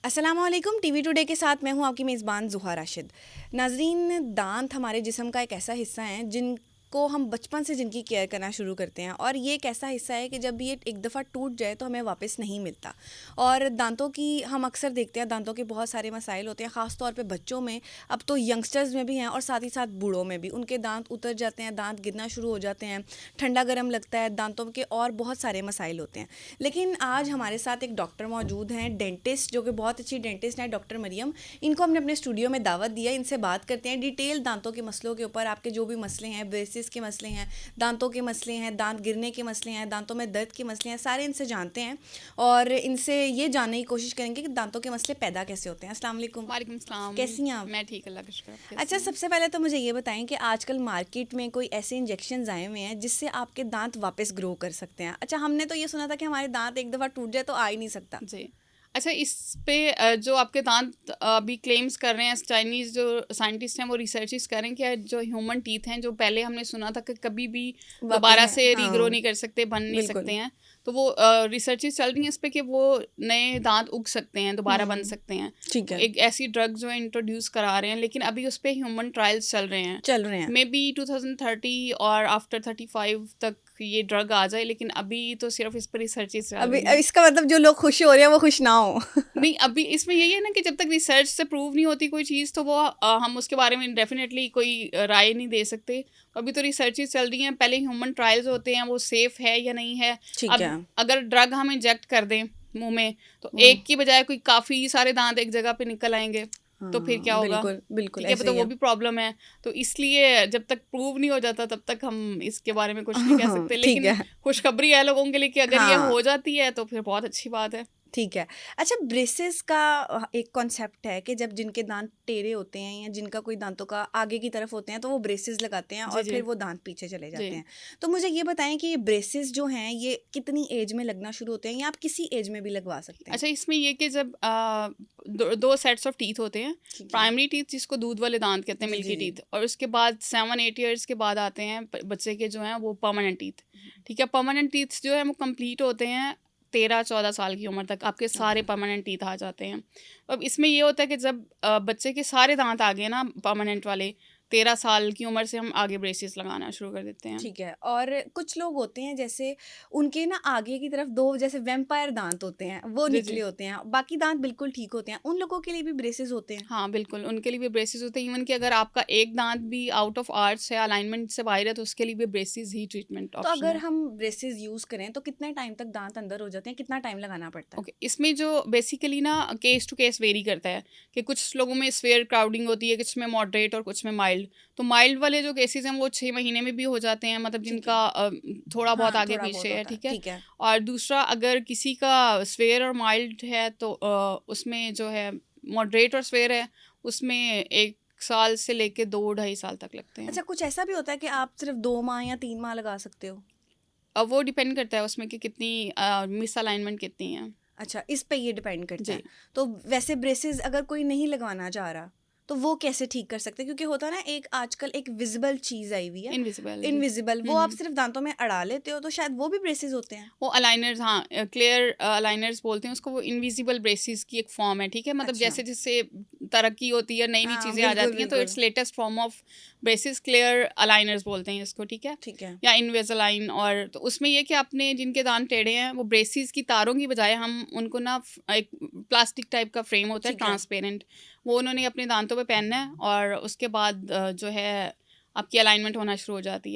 अस्सलामुअलैकुम। TV today के साथ मैं हूं आपकी मेज़बान ज़ुहा राशिद। नाज़रीन, दांत हमारे जिस्म का एक ऐसा हिस्सा है जिनको हम बचपन से जिनकी केयर करना शुरू करते हैं, और ये एक ऐसा हिस्सा है कि जब ये एक दफ़ा टूट जाए तो हमें वापस नहीं मिलता। और दांतों की हम अक्सर देखते हैं, दांतों के बहुत सारे मसाइल होते हैं, ख़ास तौर पे बच्चों में, अब तो यंगस्टर्स में भी हैं और साथ ही साथ बूढ़ों में भी। उनके दांत उतर जाते हैं, दांत गिरना शुरू हो जाते हैं, ठंडा गर्म लगता है दांतों के, और बहुत सारे मसाइल होते हैं। लेकिन आज हमारे साथ एक डॉक्टर मौजूद हैं, डेंटिस्ट, जो कि बहुत अच्छी डेंटिस्ट हैं, डॉक्टर मरियम। इनको हमने अपने स्टूडियो में दावत दिया, इनसे बात करते हैं डिटेल दांतों के मसलों के ऊपर। आपके जो भी मसले हैं, ब्रेसिस के मसले हैं, दांतों के मसले हैं, दांत गिरने के मसले हैं, दांतों में दर्द के मसले हैं, सारे इनसे जानते हैं और इनसे ये जानने की कोशिश करेंगे कि दांतों के मसले पैदा कैसे होते हैं। अस्सलाम वालेकुम। वालेकुम सलाम। कैसी हैं आप? मैं ठीक, अल्लाह का शुक्र। आप कैसी अच्छा, हैं? सबसे पहले तो मुझे ये बताएं कि आजकल मार्केट में कोई ऐसे इंजेक्शन आए हुए हैं जिससे आपके दांत वापस ग्रो कर सकते हैं। अच्छा, हमने तो ये सुना था कि हमारे दांत एक दफ़ा टूट जाए तो आ ही नहीं सकता। जी। अच्छा, इस पे जो आपके दांत अभी क्लेम्स कर रहे हैं, चाइनीज़ जो साइंटिस्ट हैं वो रिसर्चेस कर रहे हैं कि जो ह्यूमन टीथ हैं, जो पहले हमने सुना था कि कभी भी दोबारा वापस, से रीग्रो हाँ, नहीं कर सकते, बन नहीं सकते बिल्कुल। हैं, तो वो रिसर्चेस चल रही हैं इस पे कि वो नए दांत उग सकते हैं, दोबारा बन सकते हैं। ठीक तो है। एक ऐसी ड्रग जो है इंट्रोड्यूस करा रहे हैं, लेकिन अभी उस पे ह्यूमन ट्रायल्स चल रहे हैं। चल रहे हैं। मे बी 2030 और आफ्टर 35 तक ये ड्रग आ जाए, लेकिन अभी तो सिर्फ इस पर रिसर्चेस चल अभी रही हैं। इसका मतलब जो लोग खुश हो रहे हैं वो खुश ना हो। नहीं, अभी इसमें यही है ना कि जब तक रिसर्च से प्रूव नहीं होती कोई चीज़, तो वो हम उसके बारे में डेफिनेटली कोई राय नहीं दे सकते। तो अभी तो रिसर्चेस चल रही हैं, पहले ह्यूमन ट्रायल्स होते हैं, वो सेफ़ है या नहीं है। ठीक अब है। अगर ड्रग हम इंजेक्ट कर दें मुंह में, तो हम्म, एक की बजाय कोई काफ़ी सारे दांत एक जगह पे निकल आएंगे, तो फिर क्या हाँ, होगा? बिल्कुल बिल्कुल ठीक है, ऐसे तो ही वो है। भी प्रॉब्लम है। तो इसलिए जब तक प्रूव नहीं हो जाता तब तक हम इसके बारे में कुछ नहीं कह सकते, ठीक लेकिन है। खुशखबरी है लोगों के लिए कि अगर ये हाँ, हो जाती है तो फिर बहुत अच्छी बात है। ठीक है। अच्छा, ब्रेसेस का एक कॉन्सेप्ट है कि जब जिनके दांत टेढ़े होते हैं या जिनका कोई दांतों का आगे की तरफ होते हैं तो वो ब्रेसेस लगाते हैं जी, और जी, फिर वो दांत पीछे चले जी। जाते हैं। तो मुझे ये बताएं कि ये ब्रेसेस जो हैं ये कितनी एज में लगना शुरू होते हैं, या आप किसी एज में भी लगवा सकते हैं? अच्छा, इसमें ये कि जब दो सेट्स ऑफ टीथ होते हैं, ठीक है। प्राइमरी टीथ जिसको दूध वाले दांत कहते हैं, जी जी मिल्की जी। टीथ, और उसके बाद 7-8 ईयर्स के बाद आते हैं बच्चे के जो हैं वो परमानेंट टीथ। ठीक है, परमानेंट टीथ जो है वो कंप्लीट होते हैं 13-14 साल की उम्र तक, आपके सारे ओके। परमानेंट टीथ आ जाते हैं। अब इसमें ये होता है कि जब बच्चे के सारे दांत आ गए ना परमानेंट वाले, 13 साल की उम्र से हम आगे ब्रेसेस लगाना शुरू कर देते हैं। ठीक है। और कुछ लोग होते हैं जैसे उनके ना आगे की तरफ दो जैसे वैम्पायर दांत होते हैं, वो जी, निकले जी। होते हैं, बाकी दांत बिल्कुल ठीक होते हैं, उन लोगों के लिए भी ब्रेसेस होते हैं? हाँ, बिल्कुल, उनके लिए भी ब्रेसेस होते हैं। इवन कि अगर आपका एक दाँत भी आउट ऑफ आर्ट्स है, अलाइनमेंट से बाहर है, तो उसके लिए भी ब्रेसेस ही ट्रीटमेंट तो ऑप्शन अगर है। हम ब्रेसेस यूज करें तो कितने टाइम तक दांत अंदर हो जाते हैं, कितना टाइम लगाना पड़ता है? ओके, इसमें जो बेसिकली ना केस टू केस वेरी करता है कि कुछ लोगों में स्फेयर क्राउडिंग होती है, कुछ में मॉडरेट और कुछ में माइल्ड। तो माइल्ड वाले जो केसेज़ हैं वो 6 महीने में भी हो जाते हैं, मतलब ठीक है। जिनका थोड़ा बहुत हाँ, आगे थोड़ा बहुत पीछे है, होता है, ठीक है? ठीक है। और दूसरा, अगर किसी का स्फेयर और माइल्ड है तो उसमें जो है मॉडरेट और स्फेयर है, उसमें 1 साल से लेके 2 ढाई साल तक लगते हैं। अच्छा, कुछ ऐसा भी होता है कि आप सिर्फ 2 माह या 3 माह लगा सकते हो? अब वो डिपेंड करता है उसमें कि कितनी मिसअलाइनमेंट कितनी है। अच्छा, इस पे ये डिपेंड करता जी। है। तो वैसे ब्रेसेस अगर कोई नहीं लगवाना चाह रहा तो वो कैसे ठीक कर सकते हैं? क्योंकि होता है ना, एक आजकल एक विजिबल चीज आई हुई है, इनविजिबल, जी। इनविजिबल, हुँ, वो आप हुँ। सिर्फ दांतों में अड़ा लेते हो, तो शायद वो भी ब्रेसेस होते हैं। वो अलाइनर्स, हाँ, क्लियर अलाइनर्स बोलते हैं उसको, वो इनविजिबल ब्रेसेस की एक फॉर्म है, ठीक है? मतलब अच्छा। जैसे-जैसे तरक्की होती है, नई-नई हाँ, चीज़ें आ बिल्कुल जाती हैं, तो बिल्कुल। It's latest form of braces, clear aligners बोलते हैं इसको, ठीक है? ठीक है। या इनविजिलाइन। और तो उसमें ये कि आपने जिनके दाँत टेढ़े हैं, वो ब्रेसेस की तारों की बजाय हम उनको ना एक प्लास्टिक टाइप का फ्रेम होता है ठीक है। ट्रांसपेरेंट, वो उन्होंने अपने दाँतों पे पहनना है और उसके बाद जो है आपकी अलाइनमेंट होना शुरू हो जाती है।